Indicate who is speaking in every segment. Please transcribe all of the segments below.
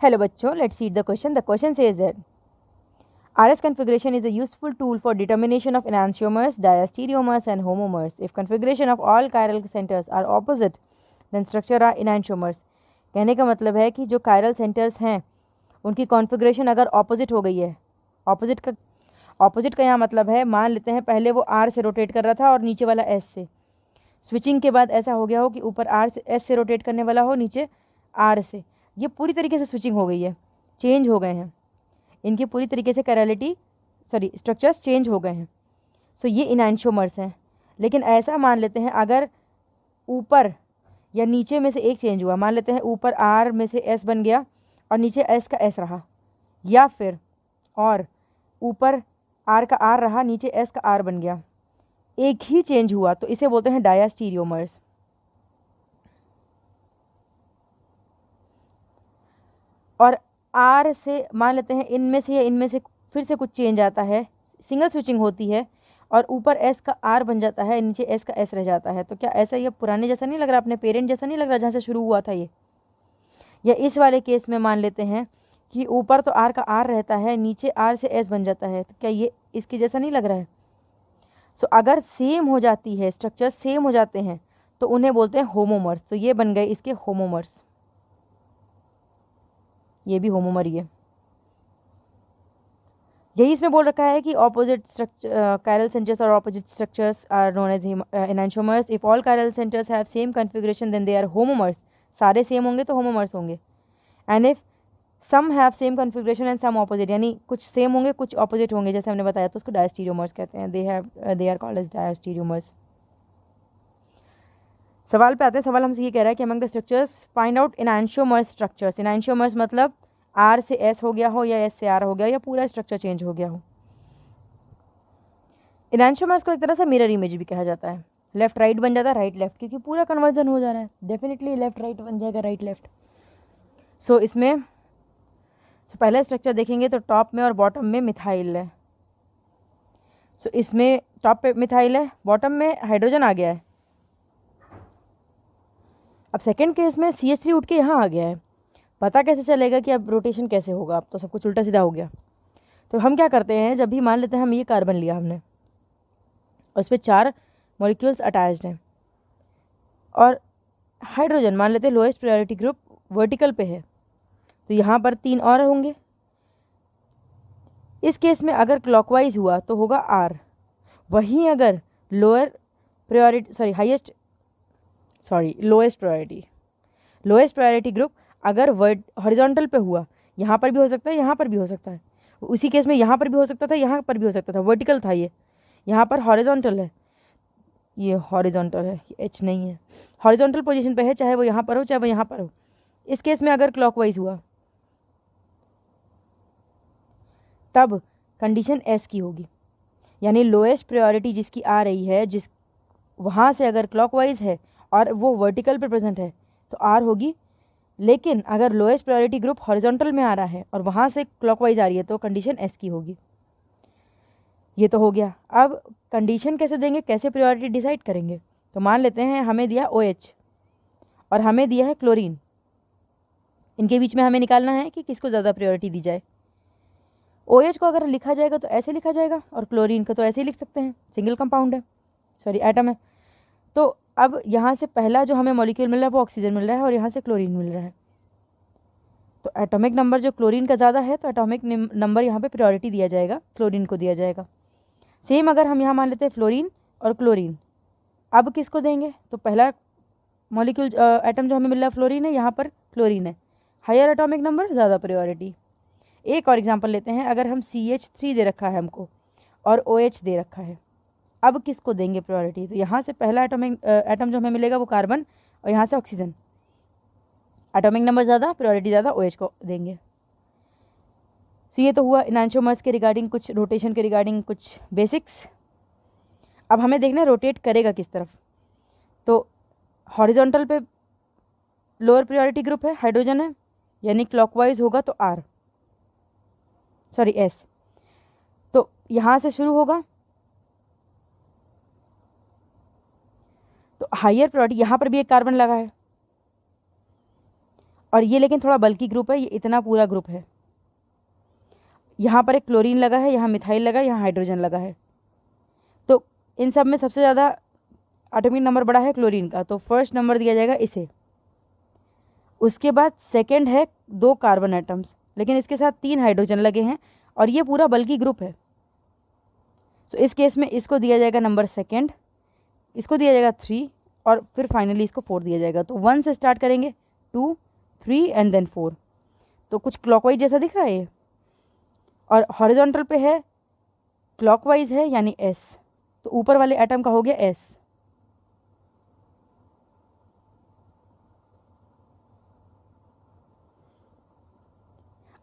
Speaker 1: Hello बच्चों, let's see the question. The question says that RS configuration is a useful tool for determination of enantiomers, diastereomers and homomers. If configuration of all chiral centers are opposite, then structure are enantiomers. कहने का मतलब है कि जो chiral centers हैं उनकी configuration अगर opposite हो गई है, ऑपोजिट का यहाँ मतलब है, मान लेते हैं पहले वो R से रोटेट कर रहा था और नीचे वाला S से, स्विचिंग के बाद ऐसा हो गया हो कि ऊपर R से S से रोटेट करने वाला हो, नीचे R से, ये पूरी तरीके से स्विचिंग हो गई है, चेंज हो गए हैं, इनकी पूरी तरीके से कैरलिटी स्ट्रक्चर्स चेंज हो गए हैं। सो ये इनैंशियोमर्स हैं। लेकिन ऐसा मान लेते हैं अगर ऊपर या नीचे में से एक चेंज हुआ, मान लेते हैं ऊपर R में से S बन गया और नीचे S का S रहा, या फिर और ऊपर R का R रहा, नीचे S का R बन गया, एक ही चेंज हुआ, तो इसे बोलते हैं डायास्टीरियोमर्स। और R से मान लेते हैं इनमें से या इनमें से फिर से कुछ चेंज आता है, सिंगल स्विचिंग होती है और ऊपर S का R बन जाता है, नीचे S का S रह जाता है। तो क्या ऐसा ये पुराने जैसा नहीं लग रहा, अपने पेरेंट जैसा नहीं लग रहा जहाँ से शुरू हुआ था ये? या इस वाले केस में मान लेते हैं कि ऊपर तो R का R रहता है, नीचे R से S बन जाता है, तो क्या ये इसके जैसा नहीं लग रहा है? सो अगर सेम हो जाती है, स्ट्रक्चर सेम हो जाते हैं, तो उन्हें बोलते हैं होमोमर्स। तो ये बन गए इसके होमोमर्स, ये भी होमोमर ही है। यही इसमें बोल रखा है कि ऑपोजिट chiral centers और opposite structures are known as enantiomers. If all chiral centers have same configuration then they are homomers. सारे सेम होंगे तो होमोमर्स होंगे। And if some have same configuration and some opposite, यानी कुछ सेम होंगे कुछ ऑपोजिट होंगे, जैसे हमने बताया, तो उसको डायस्टीरियोमर्स कहते हैं। They are called as diastereomers. सवाल पे आते हैं। सवाल हमसे ये कह रहा है कि among the structures find out enantiomers structures. Enantiomers मतलब R से S हो गया हो या S से R हो गया या पूरा स्ट्रक्चर चेंज हो गया हो। एनांशियोमर्स को एक तरह से मिरर इमेज भी कहा जाता है। लेफ्ट राइट बन जाता है, राइट लेफ्ट, क्योंकि पूरा कन्वर्जन हो जा रहा है। डेफिनेटली लेफ्ट राइट बन जाएगा, राइट लेफ्ट। सो इसमें पहला स्ट्रक्चर देखेंगे तो टॉप में और बॉटम में मिथाइल है। सो इसमें टॉप पे मिथाइल है, बॉटम में हाइड्रोजन आ गया है। अब सेकेंड केस में CH3 उठ के यहाँ आ गया है। पता कैसे चलेगा कि अब रोटेशन कैसे होगा? अब तो सब कुछ उल्टा सीधा हो गया। तो हम क्या करते हैं, जब भी मान लेते हैं हम ये कार्बन लिया हमने और उस पर 4 मॉलिक्यूल्स अटैच्ड हैं और हाइड्रोजन मान लेते हैं लोएस्ट प्रायोरिटी ग्रुप वर्टिकल पे है, तो यहाँ पर 3 और होंगे। इस केस में अगर क्लॉकवाइज हुआ तो होगा R। वहीं अगर लोएस्ट प्रायोरिटी ग्रुप अगर हॉरिजॉन्टल पे हुआ, यहाँ पर भी हो सकता है, यहाँ पर भी हो सकता है, उसी केस में यहाँ पर भी हो सकता था, यहाँ पर भी हो सकता था। वर्टिकल था ये, यहाँ पर हॉरिजॉन्टल है, ये हॉरिजॉन्टल है, ये H नहीं है, हॉरिजॉन्टल पोजीशन पे है, चाहे वो यहाँ पर हो चाहे वो यहाँ पर हो। इस केस में अगर क्लॉकवाइज हुआ तब कंडीशन S की होगी, यानी लोएस्ट प्रायोरिटी जिसकी आ रही है, जिस वहाँ से अगर क्लॉकवाइज है और वो वर्टिकल पे प्रेजेंट है तो R होगी। लेकिन अगर लोएस्ट प्रायोरिटी ग्रुप हॉरिजॉन्टल में आ रहा है और वहाँ से क्लॉकवाइज आ रही है तो कंडीशन S की होगी। ये तो हो गया। अब कंडीशन कैसे देंगे, कैसे प्रायोरिटी डिसाइड करेंगे? तो मान लेते हैं हमें दिया OH और हमें दिया है क्लोरीन। इनके बीच में हमें निकालना है कि किसको ज़्यादा प्रायोरिटी दी जाए। OH को अगर लिखा जाएगा तो ऐसे लिखा जाएगा और क्लोरीन को तो ऐसे ही लिख सकते हैं, सिंगल कंपाउंड है, एटम है। तो अब यहाँ से पहला जो हमें मॉलिक्यूल मिल रहा है वो ऑक्सीजन मिल रहा है और यहाँ से क्लोरीन मिल रहा है। तो एटॉमिक नंबर जो क्लोरीन का ज़्यादा है तो एटॉमिक नंबर यहाँ पे प्रायोरिटी दिया जाएगा, क्लोरीन को दिया जाएगा। सेम अगर हम यहाँ मान लेते हैं फ्लोरीन और क्लोरीन, अब किसको देंगे? तो पहला मॉलिक्यूल एटम जो हमें मिल रहा है फ्लोरीन है, यहाँ पर क्लोरीन है, हायर एटॉमिक नंबर, ज़्यादा प्रायोरिटी। एक और एग्जांपल लेते हैं। अगर हम CH3 दे रखा है हमको और OH दे रखा है, अब किसको देंगे प्रायोरिटी? तो यहाँ से पहला एटम जो हमें मिलेगा वो कार्बन और यहाँ से ऑक्सीजन, एटॉमिक नंबर ज़्यादा, प्रायोरिटी ज़्यादा, OH को देंगे। सो ये तो हुआ एनांशियोमर्स के रिगार्डिंग, कुछ रोटेशन के रिगार्डिंग कुछ बेसिक्स। अब हमें देखना है रोटेट करेगा किस तरफ। तो हॉरिजॉन्टल पे लोअर प्रायोरिटी ग्रुप है, हाइड्रोजन है, यानी क्लॉकवाइज होगा तो S। तो यहाँ से शुरू होगा तो हायर प्रायोरिटी, यहाँ पर भी एक कार्बन लगा है और ये लेकिन थोड़ा बल्कि ग्रुप है, ये इतना पूरा ग्रुप है। यहाँ पर एक क्लोरीन लगा है, यहाँ मिथाइल लगा है, यहाँ हाइड्रोजन लगा है। तो इन सब में सबसे ज़्यादा एटॉमिक नंबर बड़ा है क्लोरीन का, तो फर्स्ट नंबर दिया जाएगा इसे। उसके बाद सेकंड है 2 कार्बन एटम्स, लेकिन इसके साथ 3 हाइड्रोजन लगे हैं और ये पूरा बल्कि ग्रुप है। सो इस केस में इसको दिया जाएगा नंबर सेकंड, इसको दिया जाएगा 3 और फिर फाइनली इसको 4 दिया जाएगा। तो 1 से स्टार्ट करेंगे, 2, 3 एंड देन 4। तो कुछ क्लॉकवाइज जैसा दिख रहा है ये, और हॉरिजॉन्टल पे है क्लॉकवाइज है यानी एस, तो ऊपर वाले एटम का हो गया एस।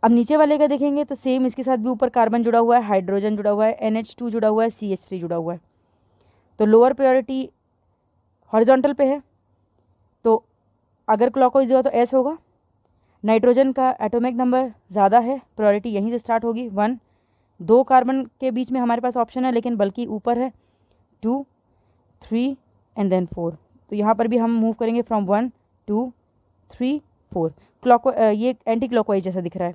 Speaker 1: अब नीचे वाले का देखेंगे तो सेम, इसके साथ भी ऊपर कार्बन जुड़ा हुआ है, हाइड्रोजन जुड़ा हुआ है, NH2 जुड़ा हुआ है, CH3 जुड़ा हुआ है। तो लोअर प्रायोरिटी हॉरिजॉन्टल पे है, तो अगर क्लॉकवाइज हुआ तो एस होगा। नाइट्रोजन का एटॉमिक नंबर ज़्यादा है, प्रायोरिटी यहीं से स्टार्ट होगी 1। 2 कार्बन के बीच में हमारे पास ऑप्शन है लेकिन बल्कि ऊपर है 2, 3 एंड देन 4। तो यहाँ पर भी हम मूव करेंगे फ्रॉम 1, 2, 3, 4। ये एंटी क्लॉकवाइज जैसा दिख रहा है।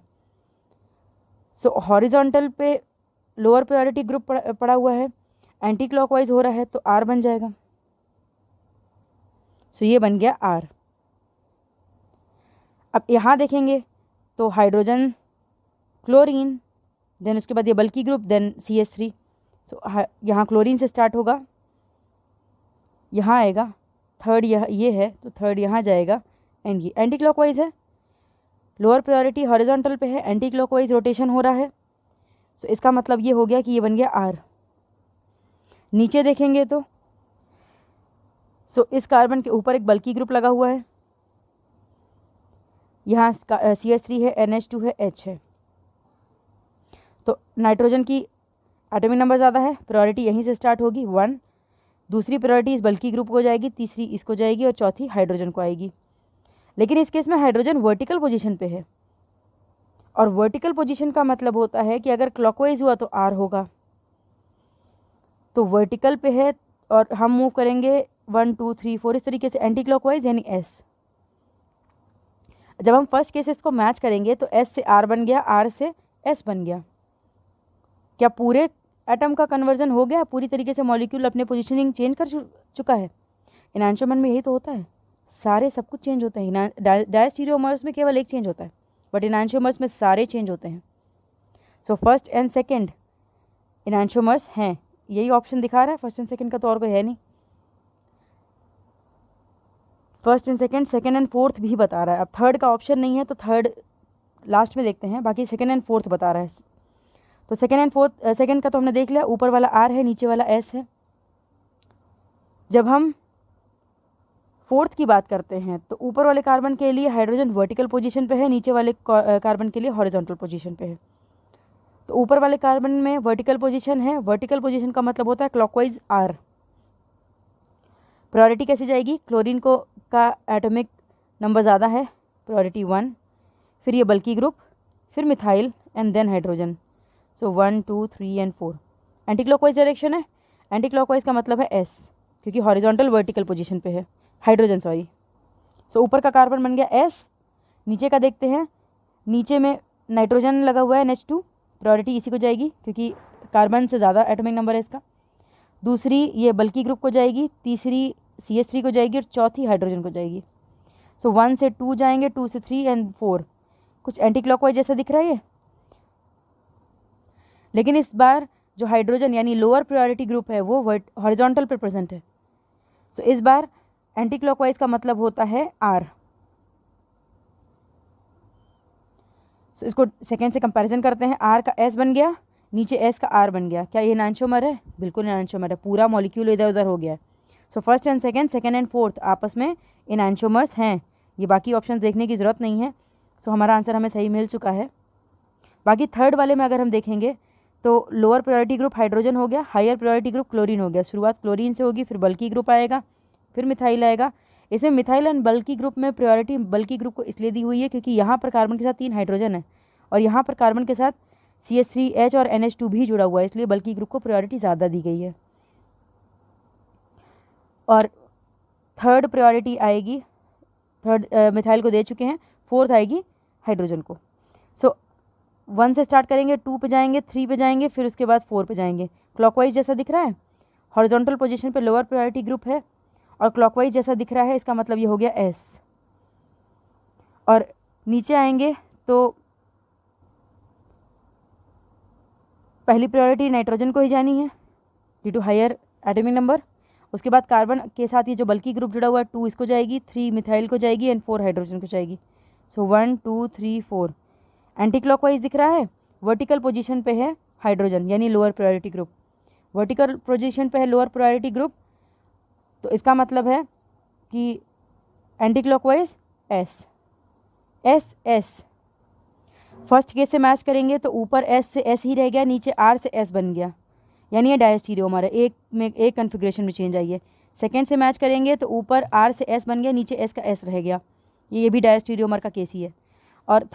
Speaker 1: सो हॉरिजॉन्टल पे लोअर प्रायोरिटी ग्रुप पड़ा हुआ है, एंटी क्लॉकवाइज हो रहा है तो आर बन जाएगा। सो ये बन गया आर। अब यहाँ देखेंगे तो हाइड्रोजन, क्लोरीन, देन उसके बाद ये बल्कि ग्रुप, देन CH3। सो यहाँ क्लोरीन से स्टार्ट होगा, यहाँ आएगा, थर्ड ये है तो थर्ड यहाँ जाएगा, एंड ये एंटी क्लॉकवाइज है। लोअर प्रायोरिटी हॉरिजॉन्टल पे है, एंटी क्लॉकवाइज रोटेशन हो रहा है। सो इसका मतलब ये हो गया कि ये बन गया आर। नीचे देखेंगे तो इस कार्बन के ऊपर एक बल्कि ग्रुप लगा हुआ है, यहाँ CH3 है, NH2 है, H है। तो नाइट्रोजन की एटॉमिक नंबर ज़्यादा है, प्रायोरिटी यहीं से स्टार्ट होगी 1। दूसरी प्रायोरिटी इस बल्कि ग्रुप को जाएगी, तीसरी इसको जाएगी और चौथी हाइड्रोजन को आएगी। लेकिन इस केस में हाइड्रोजन वर्टिकल पोजीशन पे है, और वर्टिकल पोजीशन का मतलब होता है कि अगर क्लॉकवाइज हुआ तो आर होगा। तो वर्टिकल पे है और हम मूव करेंगे 1, 2, 3, 4 इस तरीके से एंटी क्लॉकवाइज यानी एस। जब हम फर्स्ट केसेस को मैच करेंगे तो एस से आर बन गया, आर से एस बन गया। क्या पूरे एटम का कन्वर्जन हो गया? पूरी तरीके से मॉलिक्यूल अपने पोजीशनिंग चेंज कर चुका है। एनांशियोमर में यही तो होता है, सारे सब कुछ चेंज होता है। डायस्टीरियोमर्स में केवल एक चेंज होता है, बट एनांशियोमर्स में सारे चेंज होते हैं। So first and second enantiomers हैं, यही ऑप्शन दिखा रहा है, फर्स्ट एंड सेकंड का तो और कोई है नहीं। First and second, second and fourth भी बता रहा है। अब थर्ड का ऑप्शन नहीं है तो थर्ड लास्ट में देखते हैं, बाकी सेकंड एंड फोर्थ बता रहा है। तो सेकंड एंड फोर्थ, सेकंड का तो हमने देख लिया, ऊपर वाला आर है, नीचे वाला एस है। जब हम फोर्थ की बात करते हैं तो ऊपर वाले कार्बन के लिए हाइड्रोजन वर्टिकल पोजीशन पे है, नीचे वाले कार्बन के लिए हॉरिजॉन्टल पोजीशन पे है। तो ऊपर वाले कार्बन में वर्टिकल पोजीशन है, वर्टिकल पोजीशन का मतलब होता है क्लॉकवाइज आर। प्रायोरिटी कैसे जाएगी? क्लोरीन को का एटॉमिक नंबर ज़्यादा है, प्रायोरिटी 1, फिर ये बल्कि ग्रुप, फिर methyl and then hydrogen. So 1, 2, 3 and 4 anti clockwise direction है। एंटी क्लॉकवाइज का मतलब है एस, क्योंकि हॉरिजॉन्टल वर्टिकल पोजीशन पे है हाइड्रोजन, सॉरी। सो ऊपर का कार्बन बन गया एस। नीचे का देखते हैं, नीचे में नाइट्रोजन लगा हुआ है NH2, प्रायोरिटी इसी को जाएगी क्योंकि कार्बन से ज़्यादा एटॉमिक नंबर है इसका। दूसरी ये बल्कि ग्रुप को जाएगी, तीसरी CH3 को जाएगी और चौथी हाइड्रोजन को जाएगी। सो 1 से 2 जाएंगे, 2 से 3 एंड 4। कुछ एंटी क्लॉकवाइज जैसा दिख रहा है ये, लेकिन इस बार जो हाइड्रोजन यानी लोअर प्रायोरिटी ग्रुप है वो हॉरिजॉन्टल पे प्रेजेंट है। सो इस बार एंटी क्लॉकवाइज का मतलब होता है आर। सो इसको सेकेंड से कंपैरिजन करते हैं, आर का एस बन गया, नीचे एस का आर बन गया। क्या ये एनांशियोमर है? बिल्कुल एनांशियोमर है, पूरा मॉलिक्यूल इधर उधर हो गया है। So first and second, second and fourth आपस में एनांशियोमर्स हैं। ये बाकी ऑप्शन देखने की ज़रूरत नहीं है। सो हमारा आंसर हमें सही मिल चुका है। बाकी थर्ड वाले में अगर हम देखेंगे तो लोअर प्रायोरिटी ग्रुप हाइड्रोजन हो गया, हायर प्रायोरिटी ग्रुप क्लोरीन हो गया। शुरुआत क्लोरीन से होगी, फिर बल्कि ग्रुप आएगा, फिर मिथाइल आएगा। इसमें मिथाइल एंड बल्कि ग्रुप में प्रायोरिटी बल्कि ग्रुप को इसलिए दी हुई है क्योंकि यहाँ पर कार्बन के साथ 3 हाइड्रोजन है और यहाँ पर कार्बन के साथ CH3H और NH2 भी जुड़ा हुआ है, इसलिए बल्कि ग्रुप को प्रायोरिटी ज़्यादा दी गई है। और थर्ड प्रायोरिटी आएगी, थर्ड मिथाइल को दे चुके हैं, फोर्थ आएगी हाइड्रोजन को। सो 1 से स्टार्ट करेंगे, 2 पे जाएंगे, 3 पे जाएंगे, फिर उसके बाद 4 पे जाएंगे। क्लॉकवाइज जैसा दिख रहा है, हॉरिजॉन्टल पोजीशन पे लोअर प्रायोरिटी ग्रुप है, और क्लॉकवाइज जैसा दिख रहा है, इसका मतलब ये हो गया एस। और नीचे आएंगे तो पहली प्रायोरिटी नाइट्रोजन को ही जानी है due to higher atomic number. उसके बाद कार्बन के साथ ये जो बल्कि ग्रुप जुड़ा हुआ है 2 इसको जाएगी, 3 मिथाइल को जाएगी एंड 4 हाइड्रोजन को जाएगी। सो 1 2 3 4 एंटी क्लॉकवाइज दिख रहा है, वर्टिकल पोजीशन पे है हाइड्रोजन यानी lower priority group, vertical position पे है लोअर प्रायोरिटी ग्रुप, तो इसका मतलब है कि anti clockwise S S S. First case से मैच करेंगे तो ऊपर एस से एस ही रह गया, नीचे आर से एस बन गया, यानी ये डायस्टीरियोमर है, एक कन्फिग्रेशन में चेंज आई है। सेकेंड से मैच करेंगे तो ऊपर आर से एस बन गया, नीचे एस का एस रह गया, ये भी डायस्टीरियोमर का केस ही है। और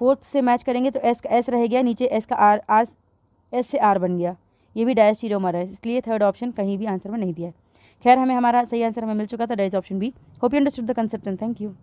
Speaker 1: फोर्थ से मैच करेंगे तो एस का एस रह गया, नीचे एस का आर एस से आर बन गया, ये भी डायस्टीरियोमर है, इसलिए थर्ड ऑप्शन कहीं भी आंसर में नहीं दिया है। खैर हमें हमारा सही आंसर हमें मिल चुका था, that is option B. Hope you understood the concept and thank you.